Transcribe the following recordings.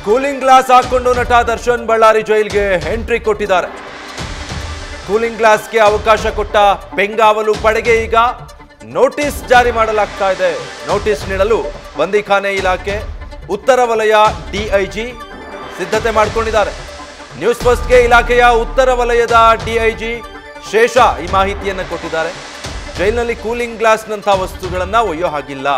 Cooling glass ಹಾಕೊಂಡು ನಟ ದರ್ಶನ್ ಬಳ್ಳಾರಿ ಜೈಲ್ಗೆ ಎಂಟ್ರಿ ಕೊಟ್ಟಿದ್ದಾರೆ. ಕೂಲಿಂಗ್ ಗ್ಲಾಸ್ಗೆ ಅವಕಾಶ ಕೊಟ್ಟ ಬೆಂಗಾವಲು ಪಡೆಗೆ ಈಗ ನೋಟಿಸ್ ಜಾರಿ ಮಾಡಲಾಗ್ತಾ ಇದೆ. ನೋಟಿಸ್ ನೀಡಲು ಬಂದಿಖಾನೆ ಇಲಾಖೆ ಉತ್ತರ ವಲಯ ಡಿಐಜಿ ಸಿದ್ಧತೆ ಮಾಡಿಕೊಂಡಿದ್ದಾರೆ. ನ್ಯೂಸ್ ಫಸ್ಟ್ಗೆ ಇಲಾಖೆಯ ಉತ್ತರ ವಲಯದ ಡಿಐಜಿ ಶೇಷ ಈ ಮಾಹಿತಿಯನ್ನು ಕೊಟ್ಟಿದ್ದಾರೆ. ಜೈಲಿನಲ್ಲಿ ಕೂಲಿಂಗ್ ಗ್ಲಾಸ್ನಂಥ ವಸ್ತುಗಳನ್ನ ಒಯ್ಯೋ ಹಾಗಿಲ್ಲ,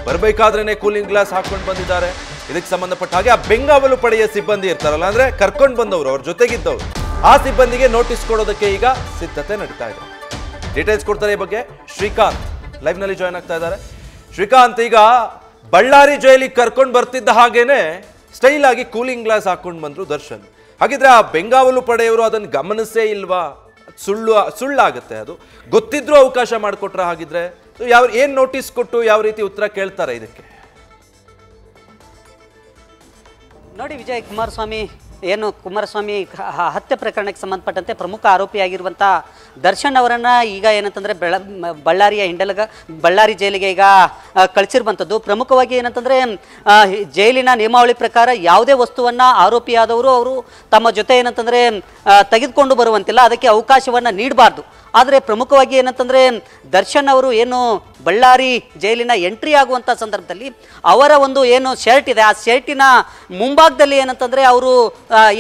ಬರಬೇಕಾದ್ರೇನೆ ಕೂಲಿಂಗ್ ಗ್ಲಾಸ್ ಹಾಕೊಂಡು ಬಂದಿದ್ದಾರೆ. ಇದಕ್ಕೆ ಸಂಬಂಧಪಟ್ಟ ಹಾಗೆ ಆ ಬೆಂಗಾವಲು ಪಡೆಯ ಸಿಬ್ಬಂದಿ ಇರ್ತಾರಲ್ಲ, ಅಂದ್ರೆ ಕರ್ಕೊಂಡು ಬಂದವರು, ಅವ್ರ ಜೊತೆಗಿದ್ದವರು, ಆ ಸಿಬ್ಬಂದಿಗೆ ನೋಟಿಸ್ ಕೊಡೋದಕ್ಕೆ ಈಗ ಸಿದ್ಧತೆ ನಡೀತಾ ಇದೆ. ಡೀಟೇಲ್ಸ್ ಕೊಡ್ತಾರೆ ಈ ಬಗ್ಗೆ ಶ್ರೀಕಾಂತ್ ಲೈವ್ ನಲ್ಲಿ ಜಾಯ್ನ್ ಆಗ್ತಾ ಇದ್ದಾರೆ. ಶ್ರೀಕಾಂತ್, ಈಗ ಬಳ್ಳಾರಿ ಜೈಲಿಗೆ ಕರ್ಕೊಂಡು ಬರ್ತಿದ್ದ ಹಾಗೇನೆ ಸ್ಟೈಲ್ ಆಗಿ ಕೂಲಿಂಗ್ ಗ್ಲಾಸ್ ಹಾಕೊಂಡು ಬಂದ್ರು ದರ್ಶನ್. ಹಾಗಿದ್ರೆ ಆ ಬೆಂಗಾವಲು ಪಡೆಯವರು ಅದನ್ನು ಗಮನಿಸೇ ಇಲ್ವಾ? ಸುಳ್ಳಾಗುತ್ತೆ. ಅದು ಗೊತ್ತಿದ್ರು ಅವಕಾಶ ಮಾಡಿಕೊಟ್ರ? ಹಾಗಿದ್ರೆ ಏನ್ ನೋಟಿಸ್ ಕೊಟ್ಟು ಯಾವ ರೀತಿ ಉತ್ತರ ಕೇಳ್ತಾರೆ ಇದಕ್ಕೆ? ನೋಡಿ ವಿಜಯ್, ಕುಮಾರಸ್ವಾಮಿ ಹತ್ಯೆ ಪ್ರಕರಣಕ್ಕೆ ಸಂಬಂಧಪಟ್ಟಂತೆ ಪ್ರಮುಖ ಆರೋಪಿಯಾಗಿರುವಂಥ ದರ್ಶನ್ ಅವರನ್ನು ಈಗ ಏನಂತಂದರೆ ಬಳ್ಳಾರಿ ಜೈಲಿಗೆ ಈಗ ಕಳಿಸಿರುವಂಥದ್ದು. ಪ್ರಮುಖವಾಗಿ ಏನಂತಂದರೆ ಜೈಲಿನ ನಿಯಮಾವಳಿ ಪ್ರಕಾರ ಯಾವುದೇ ವಸ್ತುವನ್ನು ಆರೋಪಿಯಾದವರು ಅವರು ತಮ್ಮ ಜೊತೆ ಏನಂತಂದರೆ ತೆಗೆದುಕೊಂಡು ಬರುವಂತಿಲ್ಲ, ಅದಕ್ಕೆ ಅವಕಾಶವನ್ನು ನೀಡಬಾರ್ದು. ಆದರೆ ಪ್ರಮುಖವಾಗಿ ಏನಂತಂದರೆ ದರ್ಶನ್ ಅವರು ಏನು ಬಳ್ಳಾರಿ ಜೈಲಿನ ಎಂಟ್ರಿ ಆಗುವಂಥ ಸಂದರ್ಭದಲ್ಲಿ ಅವರ ಒಂದು ಏನು ಶರ್ಟ್ ಇದೆ, ಆ ಶರ್ಟಿನ ಮುಂಭಾಗದಲ್ಲಿ ಏನಂತಂದರೆ ಅವರು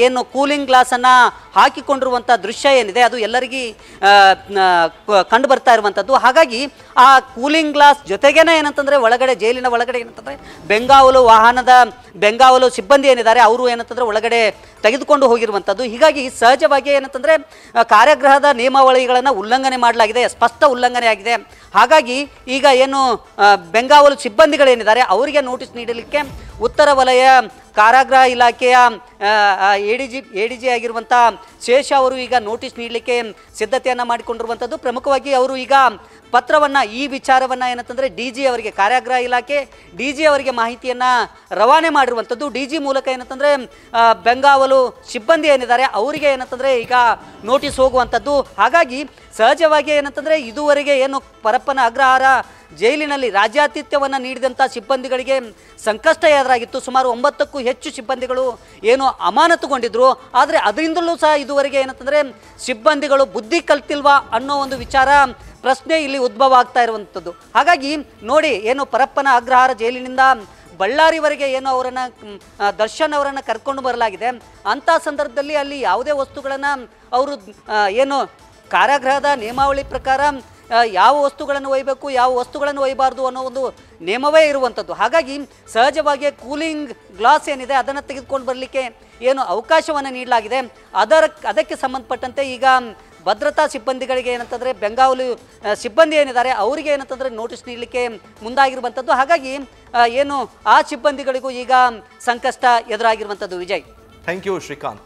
ಏನು ಕೂಲಿಂಗ್ ಗ್ಲಾಸನ್ನು ಹಾಕಿಕೊಂಡಿರುವಂಥ ದೃಶ್ಯ ಏನಿದೆ ಅದು ಎಲ್ಲರಿಗೂ ಕಂಡು ಬರ್ತಾ ಇರುವಂಥದ್ದು. ಹಾಗಾಗಿ ಆ ಕೂಲಿಂಗ್ ಗ್ಲಾಸ್ ಜೊತೆಗೇನೆ ಏನಂತಂದರೆ ಒಳಗಡೆ ಜೈಲಿನ ಒಳಗಡೆ ಏನಂತಂದರೆ ಬೆಂಗಾವಲು ಸಿಬ್ಬಂದಿ ಏನಿದ್ದಾರೆ ಅವರು ಏನಂತಂದರೆ ಒಳಗಡೆ ತೆಗೆದುಕೊಂಡು ಹೋಗಿರುವಂಥದ್ದು. ಹೀಗಾಗಿ ಸಹಜವಾಗಿ ಏನಂತಂದರೆ ಕಾರ್ಯಗೃಹದ ನಿಯಮಾವಳಿಗಳನ್ನು ಉಲ್ಲಂಘನೆ ಮಾಡಲಾಗಿದೆ, ಸ್ಪಷ್ಟ ಉಲ್ಲಂಘನೆ ಆಗಿದೆ. ಹಾಗಾಗಿ ಈಗ ಏನು ಬೆಂಗಾವಲು ಸಿಬ್ಬಂದಿಗಳೇನಿದ್ದಾರೆ ಅವರಿಗೆ ನೋಟಿಸ್ ನೀಡಲಿಕ್ಕೆ ಉತ್ತರ ವಲಯ ಕಾರಾಗೃಹ ಇಲಾಖೆಯ ಎಡಿಜಿ ಆಗಿರುವಂಥ ಶೇಷ ಅವರು ಈಗ ನೋಟಿಸ್ ನೀಡಲಿಕ್ಕೆ ಸಿದ್ಧತೆಯನ್ನು ಮಾಡಿಕೊಂಡಿರುವಂಥದ್ದು. ಪ್ರಮುಖವಾಗಿ ಅವರು ಈಗ ಪತ್ರವನ್ನು, ಈ ವಿಚಾರವನ್ನು ಏನಂತಂದರೆ DG ಅವರಿಗೆ, ಕಾರಾಗೃಹ ಇಲಾಖೆ DG ಅವರಿಗೆ ಮಾಹಿತಿಯನ್ನು ರವಾನೆ ಮಾಡಿರುವಂಥದ್ದು. DG ಮೂಲಕ ಏನಂತಂದರೆ ಬೆಂಗಾವಲು ಸಿಬ್ಬಂದಿ ಏನಿದ್ದಾರೆ ಅವರಿಗೆ ಏನಂತಂದರೆ ಈಗ ನೋಟಿಸ್ ಹೋಗುವಂಥದ್ದು. ಹಾಗಾಗಿ ಸಹಜವಾಗಿ ಏನಂತಂದರೆ ಇದುವರೆಗೆ ಏನು ಪರಪ್ಪನ ಅಗ್ರಹಾರ ಜೈಲಿನಲ್ಲಿ ರಾಜ್ಯಾತಿಥ್ಯವನ್ನು ನೀಡಿದಂಥ ಸಿಬ್ಬಂದಿಗಳಿಗೆ ಸಂಕಷ್ಟ ಎದುರಾಗಿತ್ತು. ಸುಮಾರು 9ಕ್ಕೂ ಹೆಚ್ಚು ಸಿಬ್ಬಂದಿಗಳು ಏನು ಅಮಾನತುಗೊಂಡಿದ್ರು. ಆದರೆ ಅದರಿಂದಲೂ ಸಹ ಇದುವರೆಗೆ ಏನಂತಂದರೆ ಸಿಬ್ಬಂದಿಗಳು ಬುದ್ಧಿ ಕಲ್ತಿಲ್ವಾ ಅನ್ನೋ ಒಂದು ವಿಚಾರ, ಪ್ರಶ್ನೆ ಇಲ್ಲಿ ಉದ್ಭವ ಆಗ್ತಾ ಇರುವಂಥದ್ದು. ಹಾಗಾಗಿ ನೋಡಿ, ಏನು ಪರಪ್ಪನ ಅಗ್ರಹಾರ ಜೈಲಿನಿಂದ ಬಳ್ಳಾರಿವರೆಗೆ ಏನು ದರ್ಶನ್ ಅವರನ್ನು ಕರ್ಕೊಂಡು ಬರಲಾಗಿದೆ. ಅಂಥ ಸಂದರ್ಭದಲ್ಲಿ ಅಲ್ಲಿ ಯಾವುದೇ ವಸ್ತುಗಳನ್ನು ಅವರು ಏನು ಕಾರಾಗೃಹದ ನಿಯಮಾವಳಿ ಪ್ರಕಾರ ಯಾವ ವಸ್ತುಗಳನ್ನು ಒಯ್ಯಬೇಕು, ಯಾವ ವಸ್ತುಗಳನ್ನು ಒಯ್ಯಬಾರ್ದು ಅನ್ನೋ ಒಂದು ನಿಯಮವೇ ಇರುವಂಥದ್ದು. ಹಾಗಾಗಿ ಸಹಜವಾಗಿ ಕೂಲಿಂಗ್ ಗ್ಲಾಸ್ ಏನಿದೆ ಅದನ್ನು ತೆಗೆದುಕೊಂಡು ಬರಲಿಕ್ಕೆ ಏನು ಅವಕಾಶವನ್ನು ನೀಡಲಾಗಿದೆ. ಅದಕ್ಕೆ ಸಂಬಂಧಪಟ್ಟಂತೆ ಈಗ ಭದ್ರತಾ ಸಿಬ್ಬಂದಿಗಳಿಗೆ ಏನಂತಂದರೆ ಬೆಂಗಾವಲು ಸಿಬ್ಬಂದಿ ಏನಿದ್ದಾರೆ ಅವರಿಗೆ ಏನಂತಂದರೆ ನೋಟಿಸ್ ನೀಡಲಿಕ್ಕೆ ಮುಂದಾಗಿರುವಂಥದ್ದು. ಹಾಗಾಗಿ ಏನು ಆ ಸಿಬ್ಬಂದಿಗಳಿಗೂ ಈಗ ಸಂಕಷ್ಟ ಎದುರಾಗಿರುವಂಥದ್ದು. Vijay, thank you Srikanth.